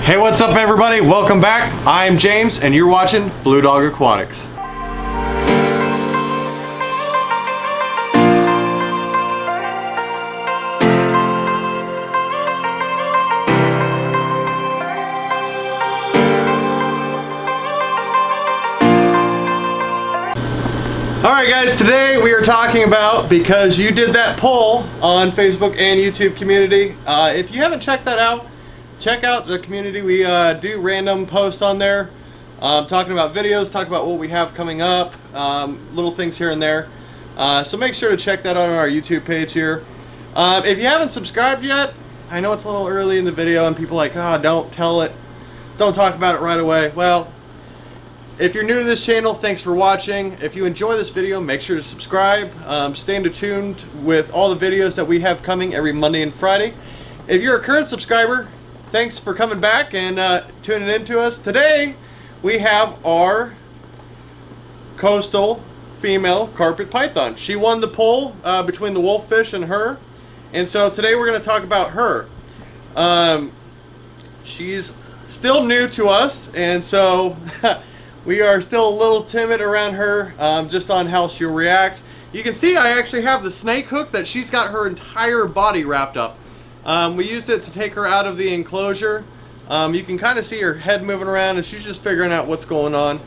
Hey, what's up everybody? Welcome back. I'm James and you're watching Blue Dog Aquatics. Alright guys, today we are talking about, because you did that poll on Facebook and YouTube community. If you haven't checked that out, check out the community. We do random posts on there, talking about videos, talking about what we have coming up, little things here and there. So make sure to check that out on our YouTube page here. If you haven't subscribed yet, I know it's a little early in the video and people are like, oh, don't talk about it right away. Well, if you're new to this channel, thanks for watching. If you enjoy this video, make sure to subscribe. Stay tuned with all the videos that we have coming every Monday and Friday. If you're a current subscriber, thanks for coming back and tuning in to us. Today, we have our coastal female carpet python. She won the poll between the wolffish and her. And so today we're going to talk about her. She's still new to us, and so we are still a little timid around her, just on how she'll react. You can see I actually have the snake hook that she's got her entire body wrapped up. We used it to take her out of the enclosure. You can kind of see her head moving around and she's just figuring out what's going on.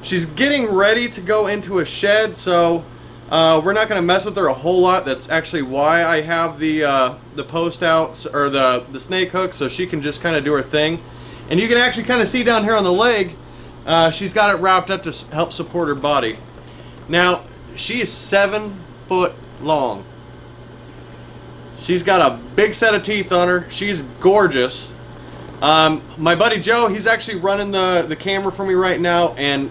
She's getting ready to go into a shed, so we're not going to mess with her a whole lot. That's actually why I have the post out, or the snake hook, so she can just kind of do her thing. And you can actually kind of see down here on the leg, she's got it wrapped up to help support her body. Now, she is 7 foot long. She's got a big set of teeth on her. She's gorgeous. My buddy Joe, he's actually running the camera for me right now, and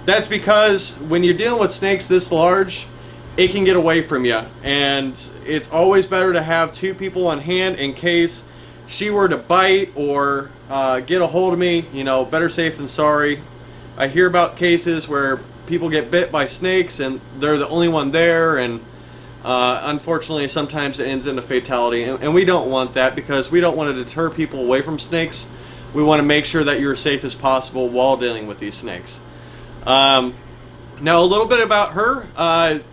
that's because when you're dealing with snakes this large, it can get away from you. And it's always better to have 2 people on hand in case she were to bite or get a hold of me. You know, better safe than sorry. I hear about cases where people get bit by snakes and they're the only one there, and unfortunately sometimes it ends in a fatality, and we don't want that, because we don't want to deter people away from snakes. We want to make sure that you're as safe as possible while dealing with these snakes. Now a little bit about her.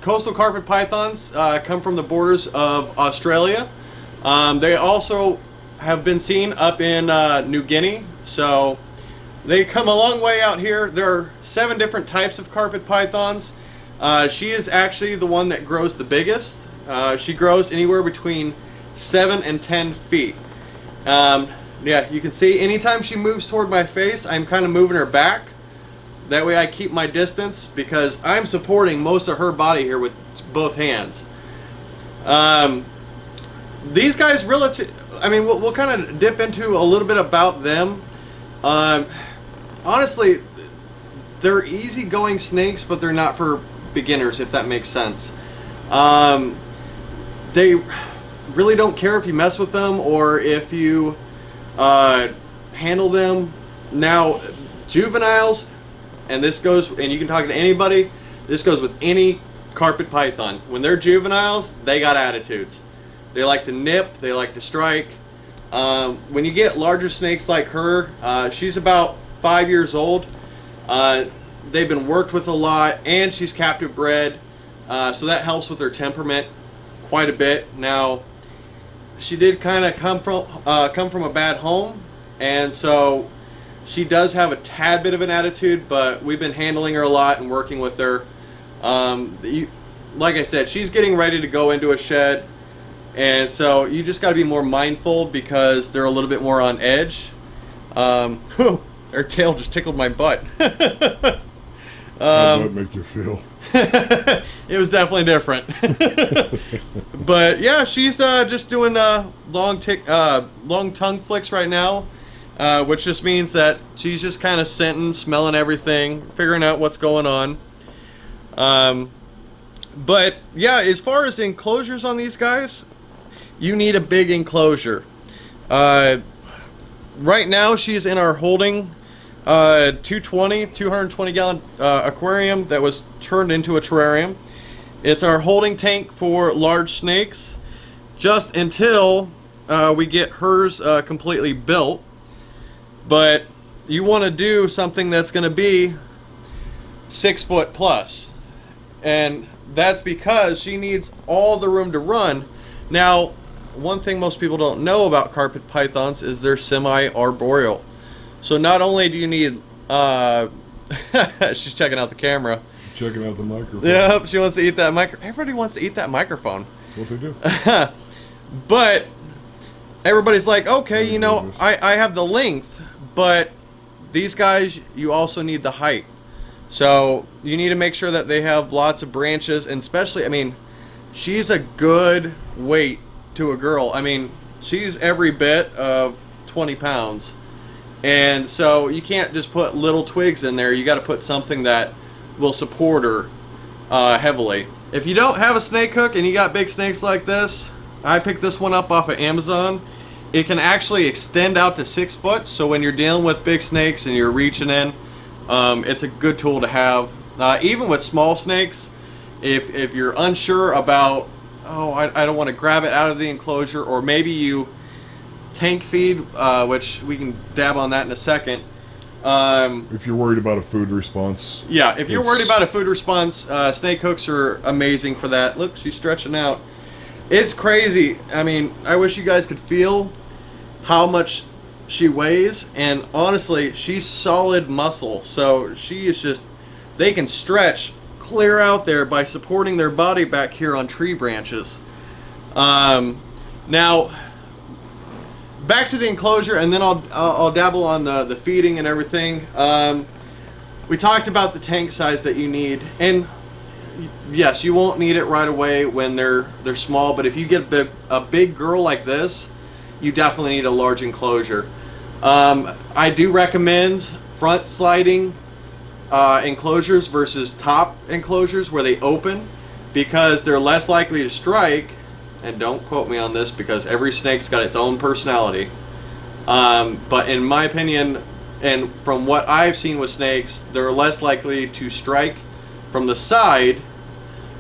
Coastal carpet pythons come from the borders of Australia. They also have been seen up in New Guinea, so they come a long way out here. There are 7 different types of carpet pythons. She is actually the one that grows the biggest. She grows anywhere between 7 and 10 feet. Yeah, you can see anytime she moves toward my face, I'm kind of moving her back. That way I keep my distance, because I'm supporting most of her body here with both hands. These guys, I mean, we'll kind of dip into a little bit about them. Honestly, they're easygoing snakes, but they're not for beginners, if that makes sense. They really don't care if you mess with them or if you handle them. Now, juveniles, and this goes, and you can talk to anybody, this goes with any carpet python. When they're juveniles, they got attitudes. They like to nip, they like to strike. When you get larger snakes like her, she's about 5 years old. They've been worked with a lot, and she's captive bred, so that helps with her temperament quite a bit. Now, she did kind of come from a bad home, and so she does have a tad bit of an attitude, but we've been handling her a lot and working with her. Like I said, she's getting ready to go into a shed, and so you just got to be more mindful, because they're a little bit more on edge. Her tail just tickled my butt. How does that make you feel? It was definitely different. But yeah, she's just doing long tongue flicks right now, which just means that she's just kind of scenting, smelling everything, figuring out what's going on. But yeah, as far as enclosures on these guys, you need a big enclosure. Right now she's in our holding 220 gallon aquarium that was turned into a terrarium. It's our holding tank for large snakes, just until we get hers completely built. but you want to do something that's going to be 6 foot plus, and that's because she needs all the room to run. Now, one thing most people don't know about carpet pythons is they're semi-arboreal. So not only do you need she's checking out the camera. Checking out the microphone. Yep, she wants to eat that everybody wants to eat that microphone. What they do. But everybody's like, okay, you know, I have the length, but these guys, you also need the height. So you need to make sure that they have lots of branches, and especially, I mean, she's a good weight to a girl. I mean, she's every bit of 20 pounds. And so you can't just put little twigs in there. You got to put something that will support her heavily. If you don't have a snake hook and you got big snakes like this, I picked this one up off of Amazon. It can actually extend out to 6 foot, so when you're dealing with big snakes and you're reaching in, it's a good tool to have. Even with small snakes, if you're unsure about, oh, I don't want to grab it out of the enclosure, or maybe you tank feed, which we can dab on that in a second. If you're worried about a food response. Yeah, if you're worried about a food response, snake hooks are amazing for that. Look, she's stretching out. It's crazy. I mean, I wish you guys could feel how much she weighs, and honestly, she's solid muscle. So she is just, they can stretch clear out there by supporting their body back here on tree branches. Now, back to the enclosure, and then I'll dabble on the feeding and everything. We talked about the tank size that you need, and yes, you won't need it right away when they're small, but if you get a big girl like this, you definitely need a large enclosure. I do recommend front sliding enclosures versus top enclosures where they open, because they're less likely to strike. And don't quote me on this, because every snake's got its own personality. But in my opinion, and from what I've seen with snakes, they're less likely to strike from the side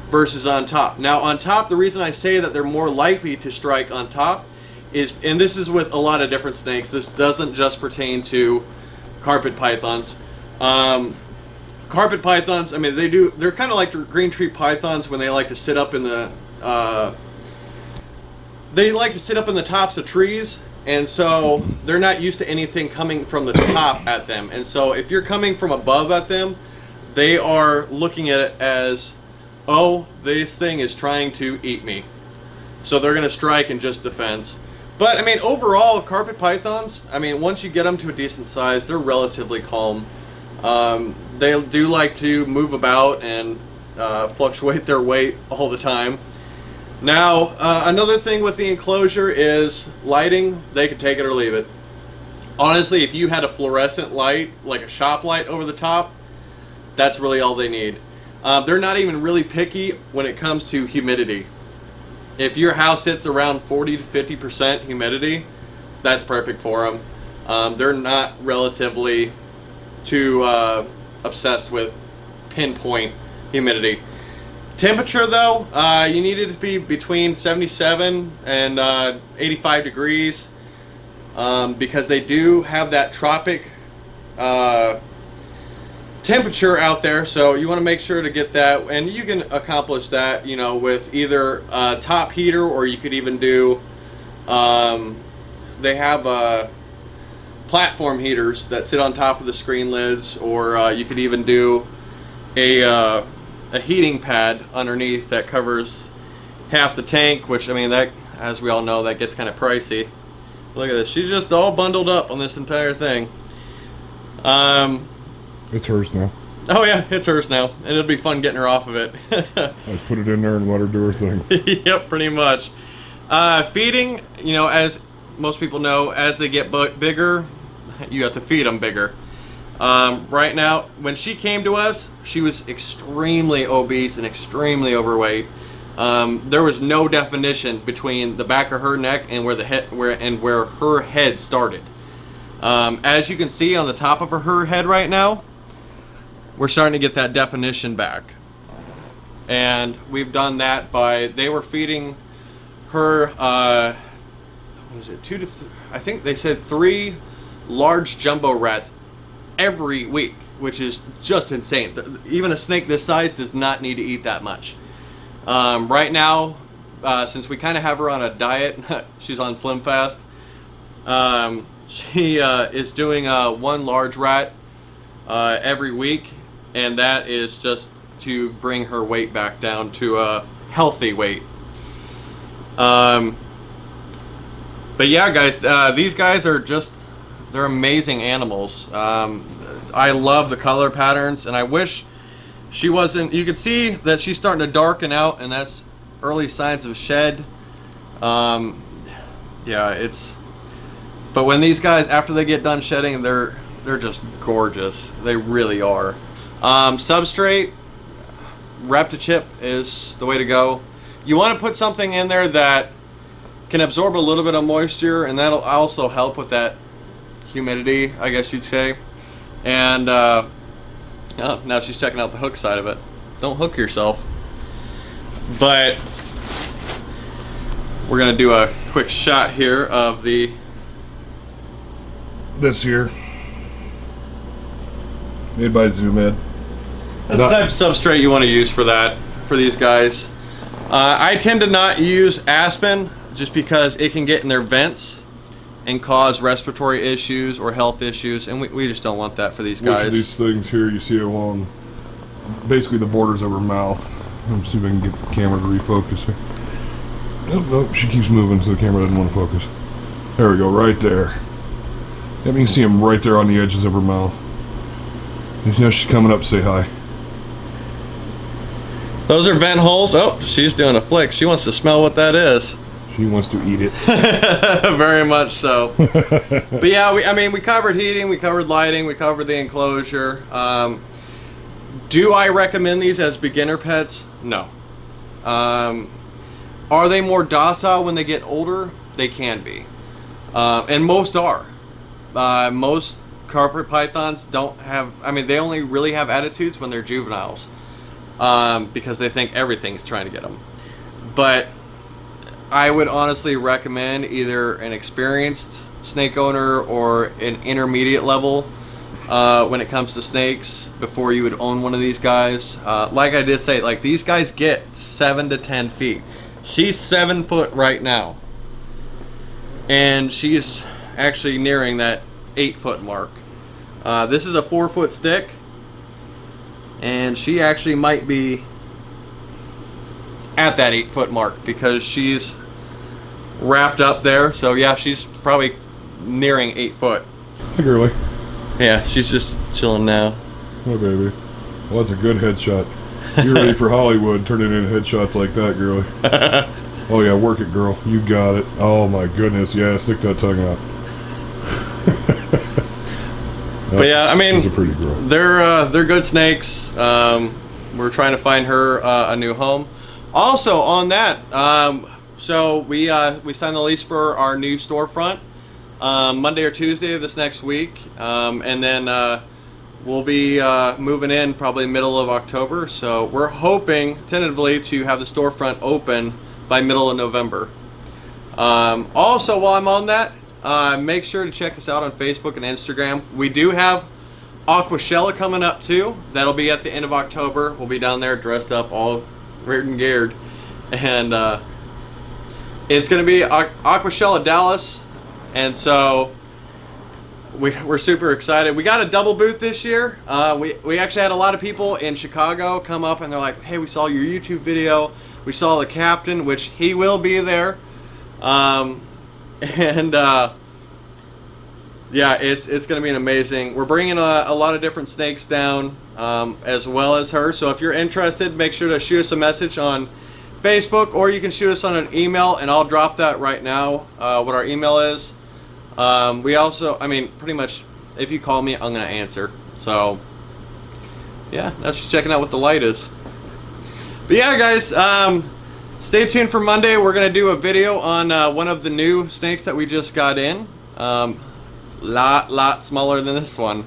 versus on top. Now on top, the reason I say that they're more likely to strike on top is, and this is with a lot of different snakes, this doesn't just pertain to carpet pythons. Carpet pythons, I mean, they're kind of like the green tree pythons when they like to sit up in the tops of trees, and so they're not used to anything coming from the top at them. And so if you're coming from above at them, they are looking at it as, oh, this thing is trying to eat me. So they're going to strike in just defense. But I mean, overall, carpet pythons, I mean, once you get them to a decent size, they're relatively calm. They do like to move about and fluctuate their weight all the time. Now, another thing with the enclosure is lighting. They can take it or leave it. Honestly, if you had a fluorescent light, like a shop light over the top, that's really all they need. They're not even really picky when it comes to humidity. If your house sits around 40 to 50% humidity, that's perfect for them. They're not relatively too obsessed with pinpoint humidity. Temperature though, you need it to be between 77 and 85 degrees, because they do have that tropic temperature out there, so you want to make sure to get that, and you can accomplish that, you know, with either a top heater, or you could even do, they have platform heaters that sit on top of the screen lids, or you could even do a heating pad underneath that covers half the tank, which, I mean, that, as we all know, that gets kind of pricey. Look at this, she's just all bundled up on this entire thing. It's hers now. Oh yeah, it's hers now, and it'll be fun getting her off of it. I put it in there and let her do her thing. Yep, pretty much. Feeding, you know, as most people know, as they get bigger, you have to feed them bigger. Right now, when she came to us, she was extremely obese and extremely overweight. There was no definition between the back of her neck and where her head started. As you can see on the top of her head right now, we're starting to get that definition back. And we've done that by, they were feeding her, what was it, I think they said 3 large jumbo rats every week, which is just insane. Even a snake this size does not need to eat that much. Right now, since we kind of have her on a diet, she's on Slim Fast. She is doing one large rat every week, and that is just to bring her weight back down to a healthy weight. But yeah, guys, these guys are just, they're amazing animals. I love the color patterns, and I wish she wasn't. You can see that she's starting to darken out, and that's early signs of shed. Yeah, it's, but when these guys, after they get done shedding, they're just gorgeous. They really are. Substrate, Reptichip is the way to go. You want to put something in there that can absorb a little bit of moisture, and that'll also help with that humidity, I guess you'd say. And oh, now she's checking out the hook side of it. Don't hook yourself. But we're gonna do a quick shot here of this here, made by Zoom Ed. That's the type of substrate you want to use for that, for these guys. I tend to not use aspen just because it can get in their vents and cause respiratory issues or health issues, and we just don't want that for these guys. These things here you see along basically the borders of her mouth. Let me see if I can get the camera to refocus here. Nope, nope, she keeps moving so the camera doesn't want to focus. There we go, right there. Yep, you can see them right there on the edges of her mouth. You know she's coming up to say hi. Those are vent holes. Oh, she's doing a flick. She wants to smell what that is. She wants to eat it. Very much so. But yeah, I mean, we covered heating, we covered lighting, we covered the enclosure. Do I recommend these as beginner pets? No. Are they more docile when they get older? They can be. And most are. Most carpet pythons don't have, I mean, they only really have attitudes when they're juveniles. Because they think everything's trying to get them. But I would honestly recommend either an experienced snake owner or an intermediate level when it comes to snakes before you would own one of these guys. Like I did say, like, these guys get 7 to 10 feet. She's 7 foot right now, and she's actually nearing that 8 foot mark. This is a 4 foot stick, and she actually might be at that 8 foot mark because she's wrapped up there. So yeah, she's probably nearing 8 foot. Hey girly. Yeah, she's just chilling now. Oh baby. Well, that's a good headshot. You're ready for Hollywood, turning in headshots like that, girly. Oh yeah, work it, girl. You got it. Oh my goodness, yeah, stick that tongue out. But yeah, I mean, a pretty girl. They're good snakes. We're trying to find her a new home. Also on that, so we signed the lease for our new storefront Monday or Tuesday of this next week, and then we'll be moving in probably middle of October. So we're hoping tentatively to have the storefront open by middle of November. Also, while I'm on that, make sure to check us out on Facebook and Instagram. We do have Aquashella coming up too. That'll be at the end of October. We'll be down there dressed up all reared and geared, and it's going to be Aquashella Dallas, and so we're super excited. We got a double booth this year. We actually had a lot of people in Chicago come up and they're like, hey, we saw your YouTube video, we saw the captain, which he will be there, yeah, it's gonna be an amazing. We're bringing a lot of different snakes down, as well as her. So if you're interested, make sure to shoot us a message on Facebook, or you can shoot us on an email, and I'll drop that right now, what our email is. We also, I mean, pretty much, if you call me, I'm gonna answer. So yeah, that's just checking out what the light is. But yeah, guys, stay tuned for Monday. We're gonna do a video on one of the new snakes that we just got in. It's a lot smaller than this one,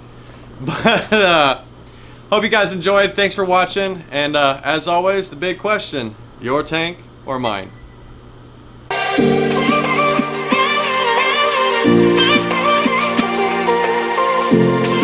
but hope you guys enjoyed. Thanks for watching, and as always, the big question: your tank or mine? Bye.